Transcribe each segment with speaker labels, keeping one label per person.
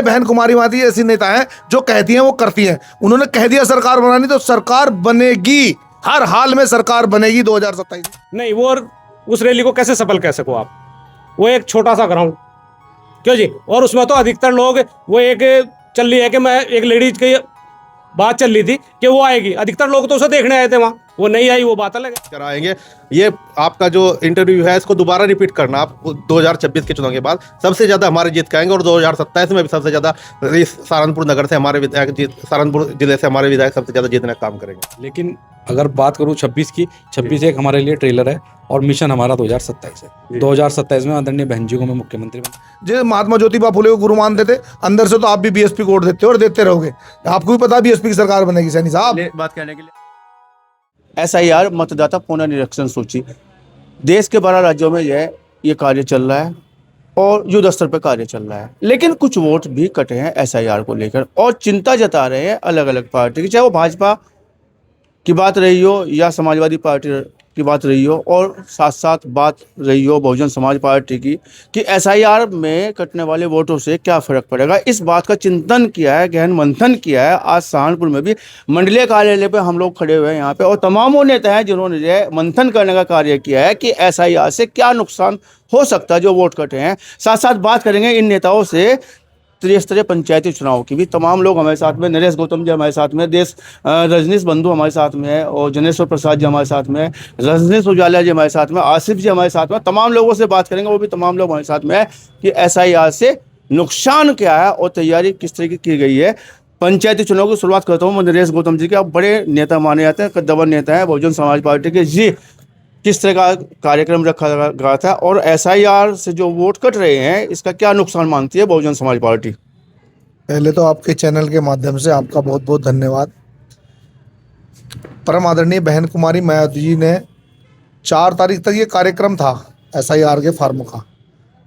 Speaker 1: बहन कुमारी माती ऐसी नेता हैं जो कहती हैं वो करती हैं। उन्होंने कह दिया सरकार बनानी तो सरकार बनेगी, हर हाल में सरकार बनेगी 2027।
Speaker 2: नहीं, वो और उस रैली को कैसे सफल कह सको आप? वो एक छोटा सा ग्राउंड, क्यों जी, और उसमें तो अधिकतर लोग वो एक चल रही है कि मैं एक लेडीज की बात चल रही थी कि वो आएगी, अधिकतर लोग तो उसे देखने आए थे वहाँ, वो नहीं आई वो बात अलग है।
Speaker 3: कराएंगे। ये आपका जो इंटरव्यू है इसको दोबारा रिपीट करना आप 2026 के चुनाव के बाद। सबसे ज्यादा हमारे जीत के आएंगे और 2027 में भी सबसे ज्यादा इस सहारनपुर नगर से हमारे विधायक सहारनपुर जिले से हमारे विधायक सबसे ज्यादा जीतने का काम करेंगे।
Speaker 4: लेकिन अगर बात करूं 26 की, 26 एक हमारे लिए ट्रेलर है और मिशन हमारा 2027 है। 2027 में आदरणीय बहन जी को मैं मुख्यमंत्री बना।
Speaker 1: जो महात्मा ज्योतिबा फुले को गुरु मानते थे, अंदर से तो आप भी बीएसपी को वोट देते हो और देते रहोगे। आपको भी पता बीएसपी की सरकार बनेगी सैनी साहब।
Speaker 5: बात करने के लिए SIR मतदाता पुनर्निरीक्षण सूची देश के 12 राज्यों में ये कार्य चल रहा है और युद्ध स्तर पर कार्य चल रहा है। लेकिन कुछ वोट भी कटे हैं SIR को लेकर और चिंता जता रहे हैं अलग अलग पार्टी की, चाहे वो भाजपा की बात रही हो या समाजवादी पार्टी की बात रही हो, और साथ साथ बात रही हो बहुजन समाज पार्टी की कि SIR में कटने वाले वोटों से क्या फ़र्क पड़ेगा। इस बात का चिंतन किया है, गहन मंथन किया है। आज सहारनपुर में भी मंडलीय कार्यालय पे हम लोग खड़े हुए हैं यहाँ पे, और तमाम वो नेता हैं जिन्होंने जो मंथन करने का कार्य किया है कि SIR से क्या नुकसान हो सकता है जो वोट कटे हैं। साथ साथ बात करेंगे इन नेताओं से त्रिस्तरीय पंचायती चुनाव की भी। तमाम लोग हमारे साथ में, नरेश गौतम जी हमारे साथ में, रजनीश बंधु हमारे साथ में है, और जनेश्वर प्रसाद जी हमारे साथ में है, रजनीश उजाला जी हमारे साथ में, आसिफ जी हमारे साथ में। तमाम लोगों से बात करेंगे, वो भी तमाम लोग हमारे साथ में है कि SIR से नुकसान क्या है और तैयारी किस तरीके की गई है। पंचायती चुनाव की शुरुआत करता हूँ मैं नरेश गौतम जी के। आप बड़े नेता माने जाते हैं, कद्दावर नेता है बहुजन समाज पार्टी के जी। किस तरह का कार्यक्रम रखा गया था और SIR से जो वोट कट रहे हैं इसका क्या नुकसान मानती है बहुजन समाज पार्टी?
Speaker 1: पहले तो आपके चैनल के माध्यम से आपका बहुत बहुत धन्यवाद। परम आदरणीय बहन कुमारी मायावती जी ने 4 तारीख तक ये कार्यक्रम था SIR के फार्म का,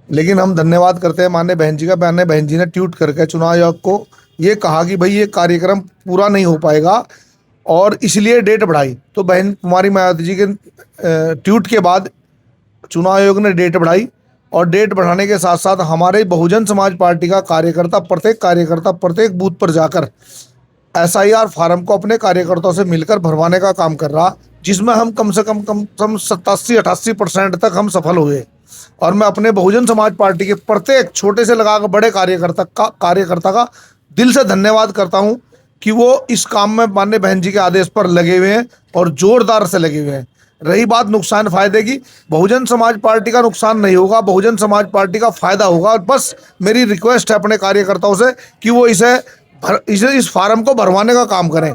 Speaker 1: लेकिन हम धन्यवाद करते हैं माननीय बहन जी का। माननीय बहन जी ने ट्वीट करके चुनाव आयोग को ये कहा कि भाई ये कार्यक्रम पूरा नहीं हो पाएगा और इसलिए डेट बढ़ाई। तो बहन कुमारी मायावती जी के ट्वीट के बाद चुनाव आयोग ने डेट बढ़ाई, और डेट बढ़ाने के साथ साथ हमारे बहुजन समाज पार्टी का कार्यकर्ता प्रत्येक बूथ पर जाकर SIR फार्म को अपने कार्यकर्ताओं से मिलकर भरवाने का काम कर रहा, जिसमें हम कम से कम 87-88% तक हम सफल हुए। और मैं अपने बहुजन समाज पार्टी के प्रत्येक छोटे से लगाकर बड़े कार्यकर्ता का दिल से धन्यवाद करता हूँ कि वो इस काम में माननीय बहन जी के आदेश पर लगे हुए हैं और जोरदार से लगे हुए हैं। रही बात नुकसान फायदे की, बहुजन समाज पार्टी का नुकसान नहीं होगा, बहुजन समाज पार्टी का फायदा होगा। और बस मेरी रिक्वेस्ट है अपने कार्यकर्ताओं से कि वो इस फार्म को भरवाने का काम करें।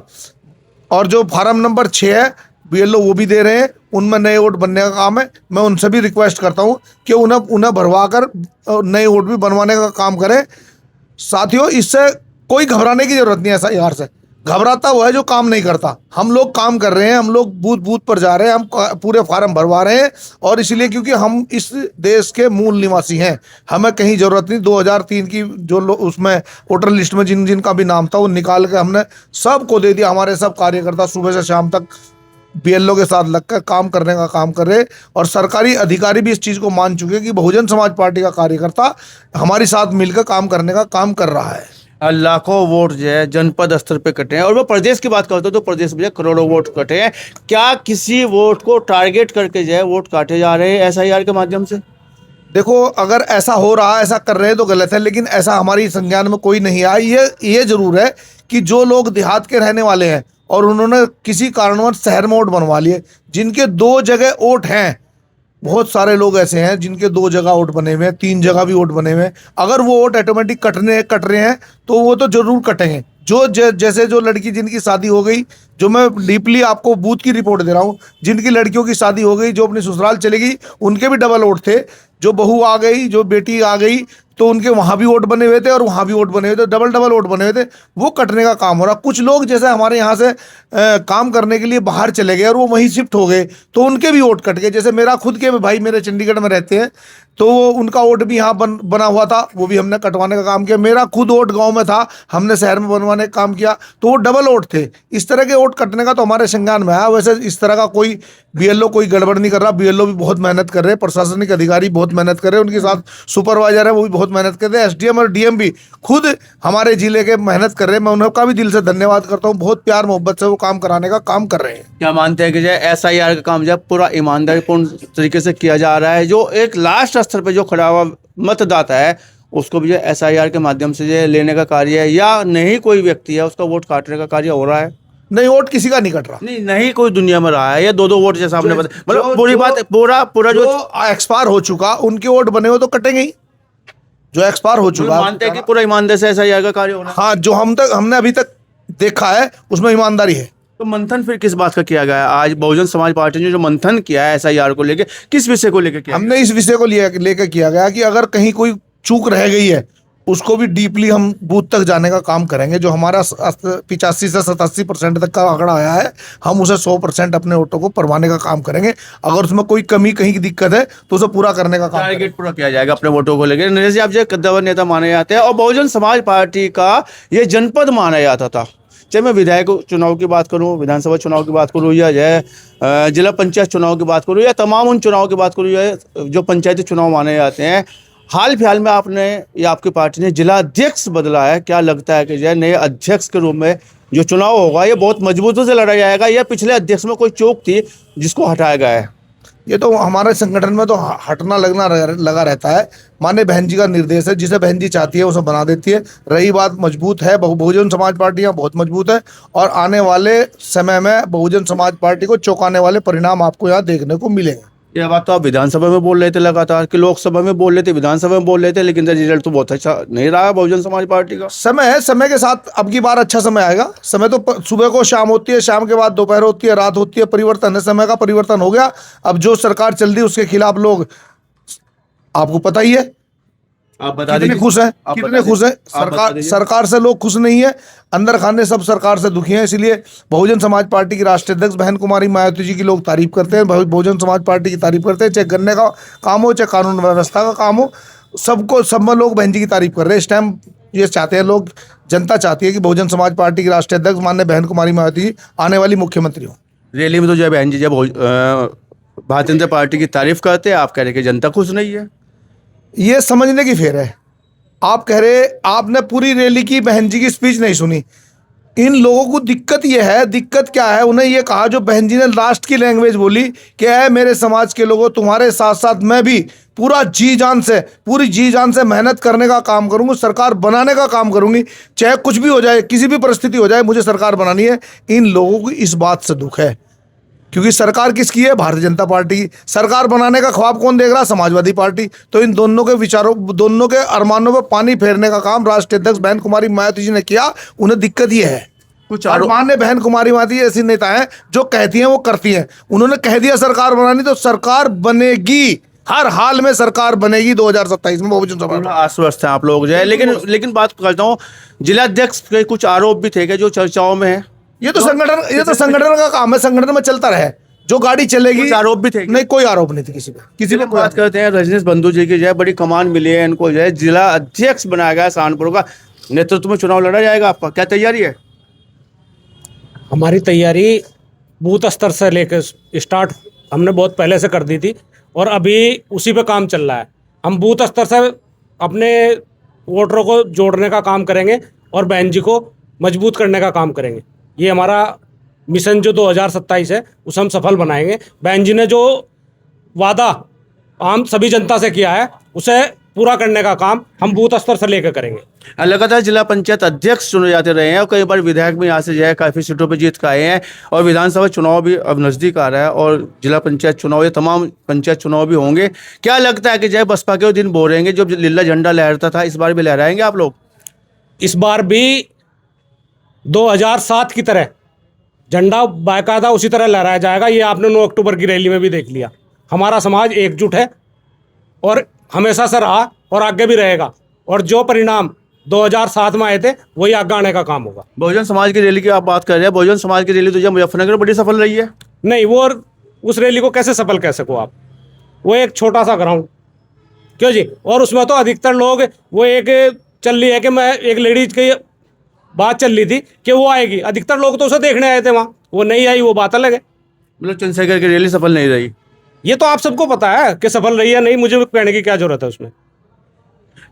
Speaker 1: और जो फार्म नंबर 6 है BLO वो भी दे रहे हैं, उनमें नए वोट बनने का काम है। मैं उनसे भी रिक्वेस्ट करता हूँ कि उन्हें भरवा कर नए वोट भी बनवाने का काम करें। साथियों, इससे कोई घबराने की जरूरत नहीं है। SIR से घबराता हुआ है जो काम नहीं करता। हम लोग काम कर रहे हैं, हम लोग बूथ पर जा रहे हैं, हम पूरे फार्म भरवा रहे हैं, और इसलिए क्योंकि हम इस देश के मूल निवासी हैं, हमें कहीं ज़रूरत नहीं। 2003 की जो उसमें वोटर लिस्ट में जिनका भी नाम था वो निकाल के हमने सबको दे दिया। हमारे सब कार्यकर्ता सुबह से शाम तक BLO के साथ लगकर काम करने का काम कर रहे, और सरकारी अधिकारी भी इस चीज़ को मान चुके हैं कि बहुजन समाज पार्टी का कार्यकर्ता हमारे साथ मिलकर काम करने का काम कर रहा है।
Speaker 5: लाखों वोट जो है जनपद स्तर पे कटे हैं, और वो प्रदेश की बात करते हो तो प्रदेश में करोड़ों वोट कटे हैं। क्या किसी वोट को टारगेट करके जो है वोट काटे जा रहे हैं SIR के माध्यम से?
Speaker 1: देखो, अगर ऐसा हो रहा है, ऐसा कर रहे हैं तो गलत है, लेकिन ऐसा हमारी संज्ञान में कोई नहीं आया। ये जरूर है कि जो लोग देहात के रहने वाले हैं और उन्होंने किसी कारणवश शहर में वोट बनवा लिए, जिनके 2 जगह वोट हैं, बहुत सारे लोग ऐसे हैं जिनके 2 जगह वोट बने हुए हैं, 3 जगह भी वोट बने हुए हैं। अगर वो वोट ऑटोमेटिक कट रहे हैं तो वो तो जरूर कटेंगे। जैसे जो लड़की जिनकी शादी हो गई, जो मैं डीपली आपको बूथ की रिपोर्ट दे रहा हूँ, जिनकी लड़कियों की शादी हो गई, जो अपनी ससुराल चली गई, उनके भी डबल वोट थे। जो बहू आ गई, जो बेटी आ गई, तो उनके वहाँ भी वोट बने हुए थे और वहाँ भी वोट बने हुए थे, डबल वोट बने हुए थे। वो कटने का काम हो रहा। कुछ लोग जैसे हमारे यहाँ से काम करने के लिए बाहर चले गए और वो वहीं शिफ्ट हो गए, तो उनके भी वोट कट गए। जैसे मेरा खुद के भाई मेरे चंडीगढ़ में रहते हैं, तो वो उनका वोट भी यहाँ बना हुआ था, वो भी हमने कटवाने का काम किया। मेरा खुद वोट गांव में था, हमने शहर में बनवाने का काम किया, तो वो डबल वोट थे। इस तरह के वोट कटने का तो हमारे संज्ञान में आया। वैसे इस तरह का कोई बीएलओ कोई गड़बड़ नहीं कर रहा। बीएलओ भी बहुत मेहनत कर रहे हैं, प्रशासनिक अधिकारी बहुत मेहनत कर रहे हैं, उनके साथ सुपरवाइजर है वो भी बहुत मेहनत कर रहे हैं, एसडीएम और डीएम भी खुद हमारे जिले के मेहनत कर रहे हैं। मैं उनका भी दिल से धन्यवाद करता हूँ, बहुत प्यार मोहब्बत से वो काम कराने का काम कर रहे हैं।
Speaker 5: क्या मानते हैं कि जो SIR का काम जो है पूरा ईमानदारीपूर्ण तरीके से किया जा रहा है? जो एक लास्ट स्तर पे जो खड़ा हुआ मतदाता है उसको भी जो SIR के माध्यम से जो लेने का कार्य है, या नहीं कोई व्यक्ति है उसका वोट काटने का कार्य हो रहा है?
Speaker 1: नहीं, वोट किसी का नहीं कट रहा।
Speaker 5: नहीं कोई दुनिया में रहा है, ये 2-2 वोट जैसा आपने बताया, मतलब पूरी बात पूरा जो
Speaker 1: एक्सपायर हो चुका उनके वोट बने हो तो कटेंगे ही। जो एक्सपायर हो चुका
Speaker 5: मानते हैं कि पूरा ईमानदारी से SIR का कार्य हो रहा है।
Speaker 1: हाँ, जो हमने अभी तक देखा है उसमें ईमानदारी है।
Speaker 5: तो मंथन फिर किस बात का किया गया है? आज बहुजन समाज पार्टी ने जो मंथन किया है SIR को लेके, किस विषय को लेकर किया?
Speaker 1: हमने इस विषय को लेकर किया गया कि अगर कहीं कोई चूक रह गई है उसको भी डीपली हम बूथ तक जाने का काम करेंगे। जो हमारा 85 से 87% तक का आंकड़ा आया है, हम उसे 100% अपने वोटों को परवाने का काम करेंगे। अगर उसमें कोई कमी कहीं की दिक्कत है तो उसे पूरा करने का काम करेंगे।
Speaker 5: टारगेट पूरा किया जाएगा अपने वोटों को लेकर। नरेश जी, आप जो कद्दावर नेता माने जाते हैं और बहुजन समाज पार्टी का ये जनपद माना जाता था, चाहे मैं विधायक चुनाव की बात करूं, विधानसभा चुनाव की बात करूं, या जिला पंचायत चुनाव की बात करूं, या तमाम उन चुनाव की बात करूं जो पंचायती चुनाव माने जाते हैं, हाल फिलहाल में आपने या आपकी पार्टी ने जिला अध्यक्ष बदला है। क्या लगता है कि जो नए अध्यक्ष के रूप में जो चुनाव होगा ये बहुत मजबूती से लड़ा जाएगा, या पिछले अध्यक्ष में कोई चूक थी जिसको हटाया गया है?
Speaker 1: ये तो हमारे संगठन में तो हटना लगना लगा रहता है। माननीय बहन जी का निर्देश है, जिसे बहन जी चाहती है उसे बना देती है। रही बात मजबूत है, बहुजन समाज पार्टी यहाँ बहुत मजबूत है और आने वाले समय में बहुजन समाज पार्टी को चौंकाने वाले परिणाम आपको यहाँ देखने को मिलेंगे।
Speaker 5: ये बात तो आप विधानसभा में बोल रहे थे लगातार, कि लोकसभा में बोल रहे थे, विधानसभा में बोल रहे थे, लेकिन रिजल्ट तो बहुत अच्छा नहीं रहा बहुजन समाज पार्टी का।
Speaker 1: समय है, समय के साथ अब की बार अच्छा समय आएगा। समय तो सुबह को शाम होती है, शाम के बाद दोपहर होती है, रात होती है, परिवर्तन है, समय का परिवर्तन हो गया। अब जो सरकार चल रही है उसके खिलाफ लोग, आपको पता ही है,
Speaker 5: आप बता
Speaker 1: कितने
Speaker 5: दीजिए।
Speaker 1: खुश हैं,
Speaker 5: आप
Speaker 1: कितने
Speaker 5: बता
Speaker 1: खुश हैं।
Speaker 5: दीजिए। आप बता दीजिए।
Speaker 1: सरकार से लोग खुश नहीं है, अंदर खाने सब सरकार से दुखी हैं। इसलिए बहुजन समाज पार्टी की राष्ट्रीय अध्यक्ष बहन कुमारी मायावती जी की लोग तारीफ करते हैं, बहुजन समाज पार्टी की तारीफ करते हैं। चाहे गन्ने का काम हो, चाहे कानून व्यवस्था का काम हो, सब में लोग बहन जी की तारीफ कर रहे हैं। इस टाइम ये चाहते हैं लोग, जनता चाहती है कि बहुजन समाज पार्टी की राष्ट्रीय अध्यक्ष माननीय बहन कुमारी मायावती जी आने वाली मुख्यमंत्री हो।
Speaker 5: रैली में तो जब बहन जी जब भारतीय जनता पार्टी की तारीफ करते हैं, आप कह रहे कि जनता खुश नहीं है।
Speaker 1: ये समझने की फेर है। आप कह रहे आपने पूरी रैली की बहन जी की स्पीच नहीं सुनी। इन लोगों को दिक्कत ये है, दिक्कत क्या है, उन्हें ये कहा, जो बहन जी ने लास्ट की लैंग्वेज बोली, क्या है, मेरे समाज के लोगों, तुम्हारे साथ साथ मैं भी पूरी जी जान से मेहनत करने का काम करूंगी, सरकार बनाने का काम करूंगी, चाहे कुछ भी हो जाए, किसी भी परिस्थिति हो जाए, मुझे सरकार बनानी है। इन लोगों को इस बात से दुख है, क्योंकि सरकार किसकी है? भारतीय जनता पार्टी की। सरकार बनाने का ख्वाब कौन देख रहा? समाजवादी पार्टी। तो इन दोनों के विचारों, दोनों के अरमानों में पानी फेरने का काम राष्ट्रीय अध्यक्ष बहन कुमारी मायावती जी ने किया। उन्हें दिक्कत ये है,
Speaker 5: कुछ
Speaker 1: और माननीय बहन कुमारी मायावती ऐसी नेता हैं जो कहती हैं वो करती हैं। उन्होंने कह दिया सरकार बनानी, तो सरकार बनेगी, हर हाल में सरकार बनेगी 2027 में बहुजन समाज पार्टी।
Speaker 5: आश्वस्त है आप लोग जो है, लेकिन बात करता हूँ, जिला अध्यक्ष के कुछ आरोप भी थे कि जो चर्चाओं में है।
Speaker 1: ये तो संगठन का काम है, संगठन में चलता रहे, जो गाड़ी चलेगी।
Speaker 5: कुछ आरोप भी थे?
Speaker 1: नहीं, कोई आरोप नहीं थे किसी पे।
Speaker 5: बात करते हैं रजनीश बंधु जी की, जो है बड़ी कमान मिली है इनको, जो है जिला अध्यक्ष बनाया गया सहारनपुर का। नेतृत्व में चुनाव लड़ा जाएगा, आपका क्या तैयारी है?
Speaker 2: हमारी तैयारी बूथ स्तर से लेकर स्टार्ट हमने बहुत पहले से कर दी थी और अभी उसी पे काम चल रहा है। हम बूथ स्तर से अपने वोटरों को जोड़ने का काम करेंगे और बहन जी को मजबूत करने का काम करेंगे। ये हमारा मिशन जो 2027 है उसे हम सफल बनाएंगे। बहन जी ने जो वादा आम सभी जनता से किया है उसे पूरा करने का काम हम बूथ स्तर से लेकर करेंगे।
Speaker 5: लगातार जिला पंचायत अध्यक्ष चुने जाते रहे हैं और कई बार विधायक भी यहाँ से जो है काफ़ी सीटों पर जीत के आए हैं, और विधानसभा चुनाव भी अब नज़दीक आ रहा है और जिला पंचायत चुनाव, ये तमाम पंचायत चुनाव भी होंगे। क्या लगता है कि जय बसपा के वो दिन बोलेंगे जो लीला झंडा लहराता था, इस बार भी लहराएंगे आप लोग?
Speaker 2: इस बार भी 2007 की तरह झंडा बाकायदा उसी तरह लहराया जाएगा। ये आपने 9 अक्टूबर की रैली में भी देख लिया। हमारा समाज एकजुट है और हमेशा से रहा और आगे भी रहेगा, और जो परिणाम 2007 में आए थे वही आगे आने का काम होगा।
Speaker 5: बहुजन समाज की रैली की आप बात कर रहे हैं, बहुजन समाज की रैली तो जब मुजफ्फरनगर में बड़ी सफल रही है।
Speaker 2: नहीं, वो उस रैली को कैसे सफल कह सको आप? वो एक छोटा सा ग्राउंड क्यों जी। और उसमें तो अधिकतर लोग वो एक चल रही है कि मैं एक लेडीज की बात चल रही थी कि वो आएगी, अधिकतर लोग तो उसे देखने आए थे वहाँ, वो नहीं आई, वो बात अलग है।
Speaker 5: मतलब चंद्रशेखर की रैली सफल नहीं रही।
Speaker 2: ये तो आप सबको पता है कि सफल रही है नहीं, मुझे कहने की क्या जरूरत है उसमें।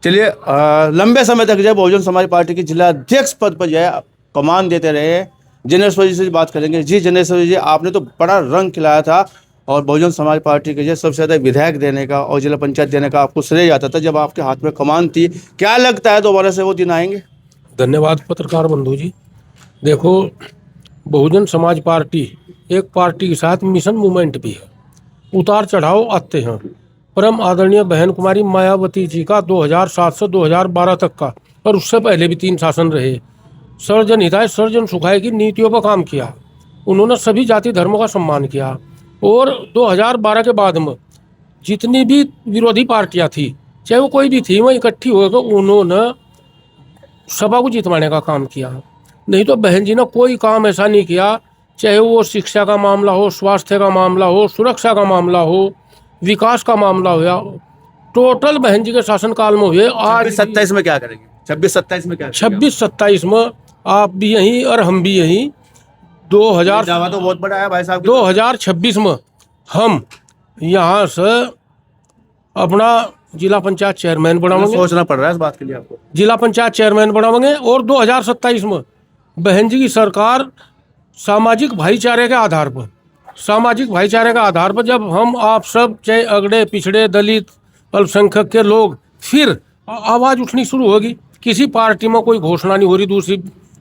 Speaker 5: चलिए, लंबे समय तक जो है बहुजन समाज पार्टी के जिला अध्यक्ष पद पर जो है कमान देते रहे जनेश्वर जी से बात करेंगे। जी जनेश्वर जी, आपने तो बड़ा रंग खिलाया था और बहुजन समाज पार्टी के जो सबसे ज़्यादा विधायक देने का और जिला पंचायत देने का आपको श्रेय जाता था जब आपके हाथ में कमान थी। क्या लगता है दोबारा से वो दिन आएंगे?
Speaker 6: धन्यवाद पत्रकार बंधु जी। देखो, बहुजन समाज पार्टी एक पार्टी के साथ मिशन मूवमेंट भी है, उतार चढ़ाव आते हैं। परम आदरणीय बहन कुमारी मायावती जी का 2007 से 2012 तक का, और उससे पहले भी 3 शासन रहे, सर्वजन हिताय सर्वजन सुखाय की नीतियों पर काम किया। उन्होंने सभी जाति धर्मों का सम्मान किया और 2012 के बाद में जितनी भी विरोधी पार्टियां थी, चाहे वो कोई भी थी, वह इकट्ठी होकर उन्होंने सभा को जितवाने का काम किया। नहीं तो बहन जी ने कोई काम ऐसा नहीं किया, चाहे वो शिक्षा का मामला हो, स्वास्थ्य का मामला हो, सुरक्षा का मामला हो, विकास का मामला हो, या टोटल बहन जी के शासनकाल में हुए। आज
Speaker 5: 27 में क्या करेंगे? 26-27 में क्या करेंगे?
Speaker 6: 26-27 में आप भी यहीं और हम भी यहीं। 2000
Speaker 5: दावा तो बहुत बड़ा है भाई साहब।
Speaker 6: 2026 में हम यहाँ से अपना जिला पंचायत चेयरमैन बनाएंगे,
Speaker 5: सोचना पड़ रहा है इस बात के लिए आपको।
Speaker 6: जिला पंचायत चेयरमैन बनाएंगे। और 2027 में बहन जी की सरकार सामाजिक भाईचारे के आधार पर, सामाजिक भाईचारे के आधार पर जब हम आप सब, चाहे अगड़े पिछड़े दलित अल्पसंख्यक के लोग, फिर आवाज़ उठनी शुरू होगी। किसी पार्टी में कोई घोषणा नहीं हो रही दूसरी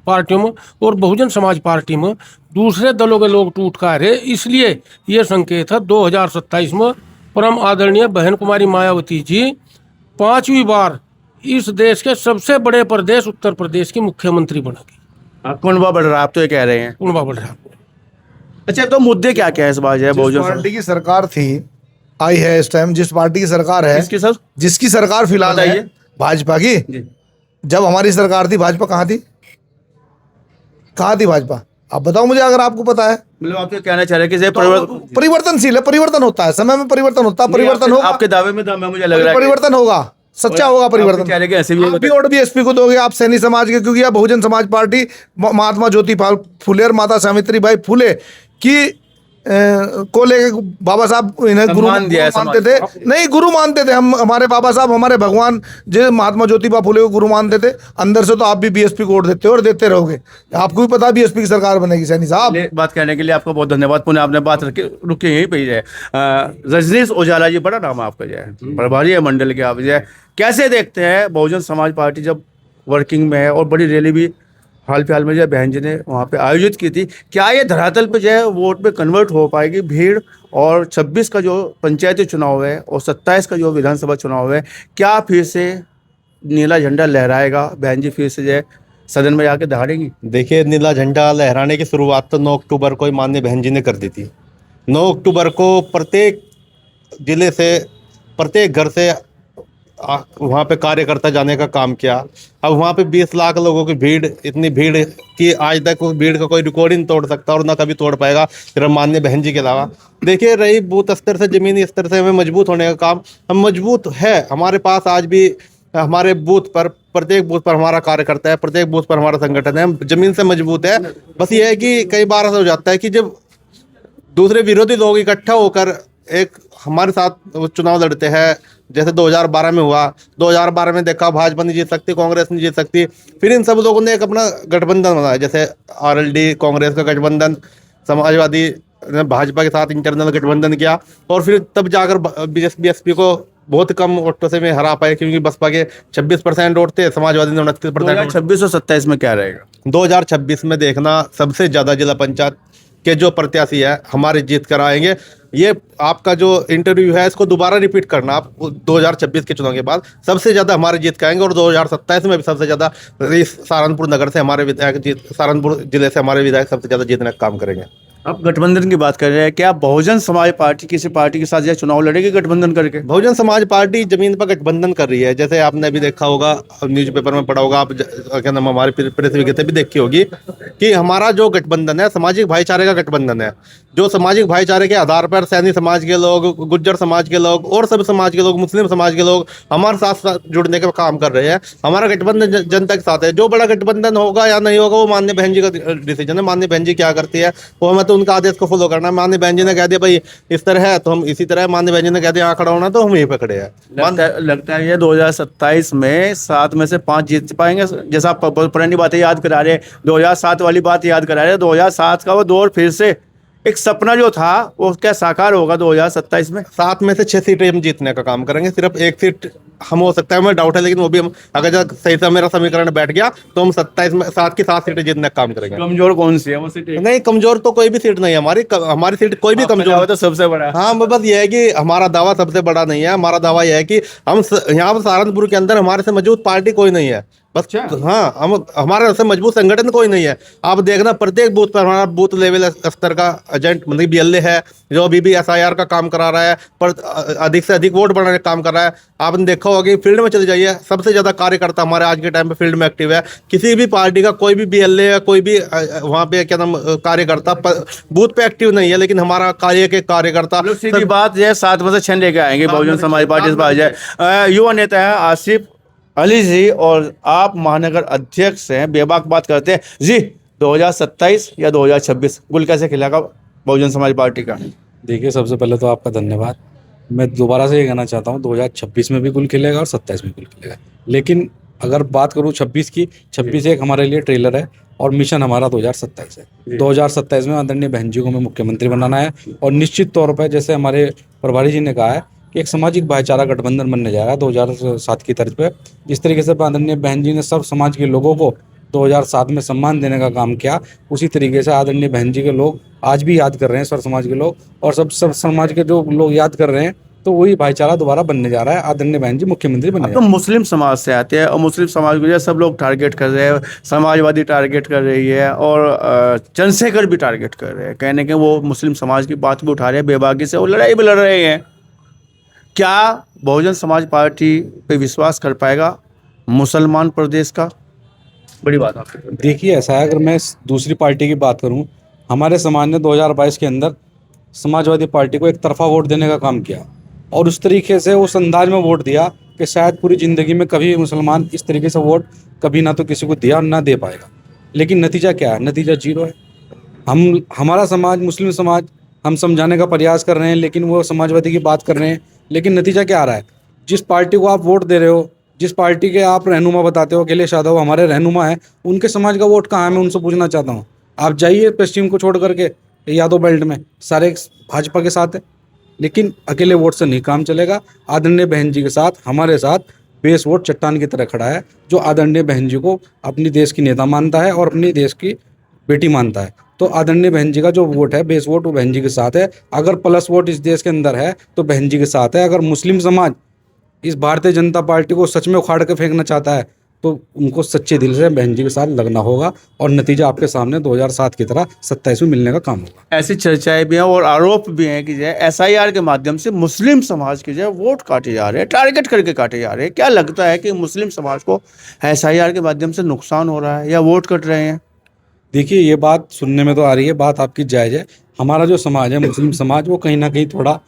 Speaker 6: पार्टियों में, और बहुजन समाज पार्टी में दूसरे दलों के लोग टूट का रहे। इसलिए ये संकेत है 2027 में परम आदरणीय बहन कुमारी मायावती जी 5वीं बार इस देश के सबसे बड़े प्रदेश उत्तर प्रदेश की मुख्यमंत्री बनेगी।
Speaker 5: कुंडवा बढ़ रहा है, आप तो ये कह रहे हैं।
Speaker 6: कुंडवा बढ़ रहा है।
Speaker 5: अच्छा, तो मुद्दे क्या क्या है इस बार जो है
Speaker 1: जिस
Speaker 5: बहुजन
Speaker 1: पार्टी की सरकार थी, आई है इस टाइम जिस पार्टी की सरकार है,
Speaker 5: इसके सर
Speaker 1: जिसकी सरकार फिलहाल है,
Speaker 5: बताइए।
Speaker 1: भाजपा की।
Speaker 5: जी।
Speaker 1: जब हमारी सरकार थी, भाजपा कहाँ थी? कहाँ थी भाजपा? आप बताओ मुझे, अगर आपको पता है।
Speaker 5: मतलब आप ये कहना चाह रहे हैं कि
Speaker 1: परिवर्तनशील है, परिवर्तन होता है, समय में परिवर्तन होता है, परिवर्तन होगा।
Speaker 5: आपके दावे में दम है, मुझे लग रहा है
Speaker 1: परिवर्तन होगा, सच्चा होगा परिवर्तन।
Speaker 5: कह रहे कि ऐसे भी
Speaker 1: आप भी और बीएसपी को दोगे, आप सैनी समाज के, क्योंकि आप बहुजन समाज पार्टी महात्मा ज्योतिबा फुले और माता सावित्रीबाई फुले की को लेके बाबा साहब इन्हें गुरु
Speaker 5: दिया है
Speaker 1: मानते थे। नहीं, गुरु मानते थे हम, हमारे बाबा साहब हमारे भगवान जो महात्मा ज्योतिबा फुले को गुरु मानते थे। अंदर से तो आप भी बीएसपी को वोट देते हो और देते रहोगे। आपको भी पता है बीएसपी की सरकार बनेगी। सैनी साहब,
Speaker 5: बात कहने के लिए आपका बहुत धन्यवाद। पुनः आपने बात रुके यहीं पे ही है। रजनीश ओझाला जी, बड़ा नाम है आपका जो है, प्रभारी है मंडल के। आप जो है कैसे देखते हैं बहुजन समाज पार्टी जब वर्किंग में है और बड़ी रैली भी हाल फिलहाल में जो है बहन जी ने वहाँ पे आयोजित की थी, क्या ये धरातल पे जो है वोट में कन्वर्ट हो पाएगी भीड़? और 26 का जो पंचायती चुनाव है और 27 का जो विधानसभा चुनाव है, क्या फिर से नीला झंडा लहराएगा? बहन जी फिर से जो है सदन में जाके दहाड़ेंगी?
Speaker 3: देखिए, नीला झंडा लहराने की शुरुआत तो 9 अक्टूबर को ही माननीय बहन जी ने कर दी थी। 9 अक्टूबर को प्रत्येक जिले से, प्रत्येक घर से वहाँ पे कार्यकर्ता जाने का काम किया। अब वहाँ पे 20 लाख लोगों की भीड़, इतनी भीड़ कि आज तक भीड़ का कोई रिकॉर्ड ही नहीं तोड़ सकता और ना कभी तोड़ पाएगा सिर्फ माननीय बहन जी के अलावा। देखिए, रही बूथ स्तर से, जमीनी स्तर से हमें मजबूत होने का काम, हम मजबूत है। हमारे पास आज भी हमारे बूथ पर, प्रत्येक बूथ पर हमारा कार्यकर्ता है, प्रत्येक बूथ पर हमारा संगठन है, हम जमीन से मजबूत है। बस ये है कि कई बार ऐसा हो जाता है कि जब दूसरे विरोधी लोग इकट्ठा होकर एक हमारे साथ चुनाव लड़ते हैं, जैसे 2012 में हुआ। 2012 में देखा भाजपा नहीं जीत सकती, कांग्रेस नहीं जीत सकती, फिर इन सब लोगों ने एक अपना गठबंधन बनाया, जैसे आरएलडी कांग्रेस का गठबंधन, समाजवादी ने भाजपा के साथ इंटरनल गठबंधन किया, और फिर तब जाकर बीएसपी को बहुत कम वोटों से में हरा पाए, क्योंकि बसपा के 26% वोट थे, समाजवादी ने 29%।
Speaker 5: 26 और 27 में क्या रहेगा?
Speaker 3: 2026 में देखना, सबसे ज़्यादा जिला पंचायत के जो प्रत्याशी है हमारे जीत कर आएंगे। ये आपका जो इंटरव्यू है इसको दोबारा रिपीट करना आप 2026 के चुनाव के बाद, सबसे ज़्यादा हमारे जीत के आएंगे। और 2027 में भी सबसे ज़्यादा इस सहारनपुर नगर से हमारे विधायक सहारनपुर जिले से हमारे विधायक सबसे ज़्यादा जीतने का काम करेंगे।
Speaker 5: आप गठबंधन की बात कर रहे हैं, क्या बहुजन समाज पार्टी किसी पार्टी के साथ यह चुनाव लड़ेगी गठबंधन करके?
Speaker 3: बहुजन समाज पार्टी जमीन पर गठबंधन कर रही है, जैसे आपने भी देखा होगा, न्यूज़पेपर में पढ़ा होगा, आप क्या नाम, हमारी प्रेस विज्ञप्ति भी देखी होगी कि हमारा जो गठबंधन है सामाजिक भाईचारे का गठबंधन है। जो सामाजिक भाईचारे के आधार पर सैनी समाज के लोग, गुज्जर समाज के लोग और सभी समाज के लोग, मुस्लिम समाज के लोग हमारे साथ जुड़ने का काम कर रहे हैं। हमारा गठबंधन जनता के साथ है। जो बड़ा गठबंधन होगा या नहीं होगा वो माननीय बहन जी का डिसीजन है। माननीय बहन जी क्या करती है वो हमें तो उनका आदेश को फॉलो करना है। माननीय बहन जी ने कह दिया भाई इस तरह है तो हम इसी तरह, माननीय बहन जी ने कह दिया यहाँ खड़ा होना तो हम यहीं पे खड़े हैं।
Speaker 5: लगता है ये 2027 में 7 में से 5 जीत पाएंगे, जैसा आप पुरानी बातें याद करा रहे, 2007 वाली बात याद करा रहे, 2007 का वो दौर फिर से एक सपना जो था वो क्या साकार होगा 2027 में?
Speaker 3: 7 में से 6 सीटें हम जीतने का काम करेंगे। सिर्फ 1 सीट हम हो सकता है, हमें डाउट है, लेकिन वो भी हम अगर जब सही से मेरा समीकरण बैठ गया तो हम 27 में 7 की 7 सीटें जीतने का काम करेंगे।
Speaker 5: कमजोर कौन सी है वो सीटें?
Speaker 3: नहीं, कमजोर तो कोई भी सीट नहीं है हमारी सीट कोई भी कमजोर
Speaker 5: है तो सबसे बड़ा।
Speaker 3: हाँ, बस ये है कि हमारा दावा सबसे बड़ा नहीं है। हमारा दावा यह है कि हम यहाँ पर सहारनपुर के अंदर हमारे से मजबूत पार्टी कोई नहीं है। बस हाँ, हम हमारे से मजबूत संगठन कोई नहीं है। आप देखना प्रत्येक बूथ पर हमारा बूथ लेवल स्तर का एजेंट मतलब BLA है जो अभी भी SIR का काम करा रहा है, पर अधिक से अधिक वोट बढ़ाने का काम कर रहा है। आपने देखा होगा कि फील्ड में चले जाइए, सबसे ज्यादा कार्यकर्ता हमारे आज के टाइम पे फील्ड में एक्टिव है। किसी भी पार्टी का कोई भी BLA या कोई भी वहाँ पे क्या नाम कार्यकर्ता बूथ पे एक्टिव नहीं है, लेकिन हमारा कार्य के कार्यकर्ता
Speaker 5: सीधी बात है, 7 में से 6 लेके आएंगे बहुजन समाज पार्टी इस बार जाए। युवा नेता है आसिफ अली जी और आप महानगर अध्यक्ष हैं, बेबाक बात करते हैं जी। 2027 या 2026 गुल कैसे खिलेगा बहुजन समाज पार्टी का?
Speaker 4: देखिए, सबसे पहले तो आपका धन्यवाद। मैं दोबारा से ये कहना चाहता हूँ 2026 में भी गुल खिलेगा और 27 में गुल खिलेगा। लेकिन अगर बात करूँ 26 की, 26 एक हमारे लिए ट्रेलर है और मिशन हमारा 2027 है। 2027 में आदरणीय बहन जी को हमें मुख्यमंत्री बनाना है और निश्चित तौर पर जैसे हमारे प्रभारी जी ने कहा है कि एक सामाजिक भाईचारा गठबंधन बनने जा रहा है 2007 की तर्ज पे। जिस तरीके से आदरणीय बहन जी ने सब समाज के लोगों को 2007 में सम्मान देने का काम किया, उसी तरीके से आदरणीय बहन जी के लोग आज भी याद कर रहे हैं, सर्व समाज के लोग, और सब समाज के जो लोग याद कर रहे हैं, तो वही भाईचारा दोबारा बनने जा रहा है। आदरणीय बहन जी मुख्यमंत्री बनने
Speaker 5: तो मुस्लिम समाज से आते हैं और मुस्लिम समाज को जो सब लोग टारगेट कर रहे हैं, समाजवादी टारगेट कर रही है और चंद्रशेखर भी टारगेट कर रहे हैं, कहने के वो मुस्लिम समाज की बात भी उठा रहे हैं बेबाकी से, वो लड़ाई भी लड़ रहे हैं। क्या बहुजन समाज पार्टी पे विश्वास कर पाएगा मुसलमान प्रदेश का? बड़ी बात आपकी।
Speaker 4: देखिए, ऐसा है, अगर मैं दूसरी पार्टी की बात करूं, हमारे समाज ने 2022 के अंदर समाजवादी पार्टी को एक तरफा वोट देने का काम किया और उस तरीके से उस अंदाज में वोट दिया कि शायद पूरी ज़िंदगी में कभी मुसलमान इस तरीके से वोट कभी ना तो किसी को दिया और ना दे पाएगा। लेकिन नतीजा क्या है? नतीजा 0 है। हमारा समाज, मुस्लिम समाज, हम समझाने का प्रयास कर रहे हैं, लेकिन वो समाजवादी की बात कर रहे हैं, लेकिन नतीजा क्या आ रहा है? जिस पार्टी को आप वोट दे रहे हो, जिस पार्टी के आप रहनुमा बताते हो, अखिलेश यादव हमारे रहनुमा है, उनके समाज का वोट कहाँ है? मैं उनसे पूछना चाहता हूँ। आप जाइए पश्चिम को छोड़ करके यादव बेल्ट में, सारे भाजपा के साथ है, लेकिन अकेले वोट से नहीं काम चलेगा। आदरणीय बहन जी के साथ, हमारे साथ बेस वोट चट्टान की तरह खड़ा है, जो आदरणीय बहन जी को अपनी देश की नेता मानता है और अपनी देश की बेटी मानता है। तो आदरणीय बहन जी का जो वोट है, बेस वोट, वो बहन जी के साथ है। अगर प्लस वोट इस देश के अंदर है तो बहन जी के साथ है। अगर मुस्लिम समाज इस भारतीय जनता पार्टी को सच में उखाड़ के फेंकना चाहता है तो उनको सच्चे दिल से बहन जी के साथ लगना होगा और नतीजा आपके सामने 2007 की तरह 27 में मिलने का काम होगा।
Speaker 5: ऐसी चर्चाएं भी हैं और आरोप भी हैं कि जो है SIR के माध्यम से मुस्लिम समाज के जो है वोट काटे जा रहे हैं, टारगेट करके काटे जा रहे हैं। क्या लगता है कि मुस्लिम समाज को SIR के माध्यम से नुकसान हो रहा है या वोट कट रहे हैं?
Speaker 4: देखिए, ये बात सुनने में तो आ रही है, बात आपकी जायज़ है। हमारा जो समाज है, मुस्लिम समाज, वो कहीं ना कहीं थोड़ा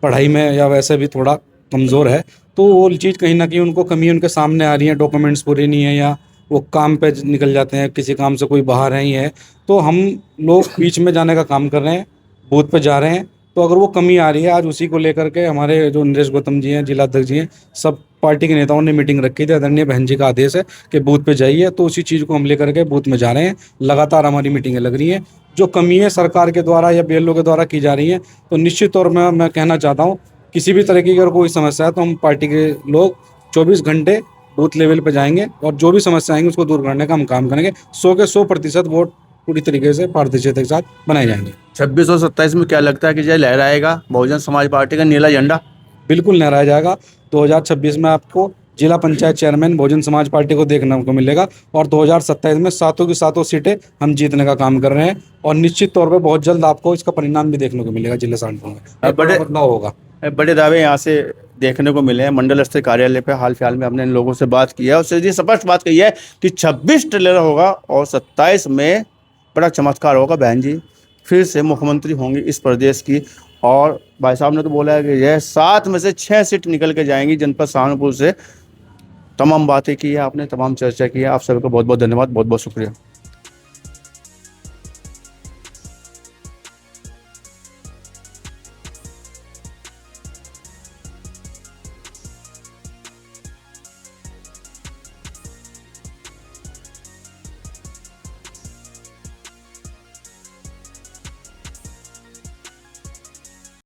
Speaker 4: पढ़ाई में या वैसे भी थोड़ा कमज़ोर है, तो वो चीज़ कहीं ना कहीं उनको कमी उनके सामने आ रही है। डॉक्यूमेंट्स पूरे नहीं है या वो काम पे निकल जाते हैं, किसी काम से कोई बाहर नहीं है, तो हम लोग बीच में जाने का काम कर रहे हैं, बूथ पे जा रहे हैं। तो अगर वो कमी आ रही है, आज उसी को लेकर के हमारे जो नरेश गौतम जी हैं, जिला अध्यक्ष जी हैं, सब पार्टी के नेताओं ने मीटिंग रखी थी। आदरणीय बहन जी का आदेश है कि बूथ पे जाइए, तो उसी चीज़ को हम लेकर के बूथ में जा रहे हैं। लगातार हमारी मीटिंगें लग रही हैं। जो कमी है सरकार के द्वारा या BLO के द्वारा की जा रही है, तो निश्चित तौर में मैं कहना चाहता हूँ, किसी भी तरह की अगर कोई समस्या है तो हम पार्टी के लोग 24 घंटे बूथ लेवल पे जाएंगे और जो भी समस्या आएंगे उसको दूर करने का हम काम करेंगे। 100 के 100% वोट पूरी तरीके से पारदर्शिता के साथ बनाए जाएंगे।
Speaker 5: 26 और 27 में क्या लगता है कि जो लहराएगा बहुजन समाज पार्टी का नीला झंडा?
Speaker 4: बिल्कुल लहराया जाएगा। 2026 में आपको जिला पंचायत चेयरमैन बहुजन समाज पार्टी को देखने को मिलेगा और 2027 में 7 की 7 सीटें हम जीतने का काम कर रहे हैं और निश्चित तौर पर बहुत जल्द आपको इसका परिणाम भी देखने को मिलेगा। जिला सहारनपुर में बड़े बदलाव होगा।
Speaker 5: बड़े दावे यहाँ से देखने को मिले हैं। मंडल स्तरीय कार्यालय पे हाल फिलहाल में हमने इन लोगों से बात की है और सीधी स्पष्ट बात कही है कि 26 ट्रेलर होगा और 27 में बड़ा चमत्कार होगा। बहन जी फिर से मुख्यमंत्री होंगी इस प्रदेश की। और भाई साहब ने तो बोला है कि यह 7 में से 6 सीट निकल के जाएंगी जनपद सहारनपुर से। तमाम बातें की है आपने, तमाम चर्चा की है। आप सभी को बहुत बहुत धन्यवाद, बहुत बहुत शुक्रिया।